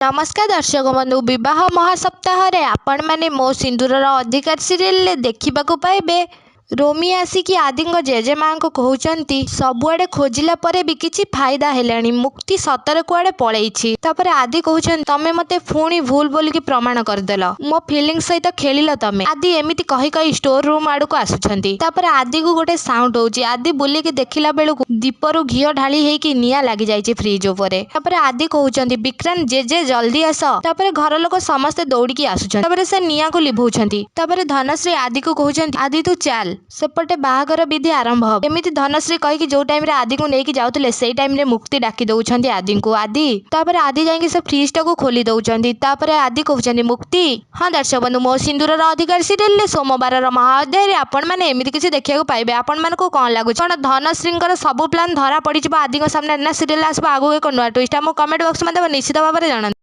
नमस्कार दर्शक बंधु विवाह महासप्ताह आपण मैंने मो सिंदूरर अधिकार सीरियल देखा पाइबे। रोमी आसिकी आदि जेजेमा को कहते सबुआडे खोजिला परे भी किछि फायदा हेलानी मुक्ति सतर कुआडे पलैछि। तापर आदि कहते तमे मते पुणी भूल बोलिकी प्रमाण करदेल मो फिलिंग सहित खेलिल तमे। आदि एमिति कही कही स्टोर रूम आड़ को आसुछंती। तापर आदि को गोटे साउंड होउछि। आदि बुलिकी देखिला बेलू दीपरु घिओ ढाली हेकी निया लागि जाइछि फ्रिज उपरे। तापर आदि कहते विक्रांत जेजे जल्दी आस। तापर घर लोक समस्ते दौड़िकी आसुछंती। तापर से निया को लिभौछंती। तापर धनश्री आदि को कहते आदि तू चाल सेपटे बाहागर विधि आरंभ हो। एमिति धनश्री कहीकि जो टाइम रे आदि को लेकी जाउतले सेई टाइम रे मुक्ति डाकी दउछंती आदि को। आदि तापर आदि जाईकी से फ्रिज टाको खोली दउछंती। तापर आदि कहउछंती मुक्ति हाँ दर्शक बंधु मो सिंदूरर अधिकार सीरियल रे सोमवार महाअध्याय रे आपण माने एमिति किछि देखियाको पाइबे। आपण मानको कोन लागुछ कोन धनश्रींकर सब प्लान धरा पड़िछ आदि को सामने ना सीरियल आसबा आगु एक नुआ ट्विस्ट हम कमेंट बॉक्स में निश्चित भाव में जणाନ୍ତୁ।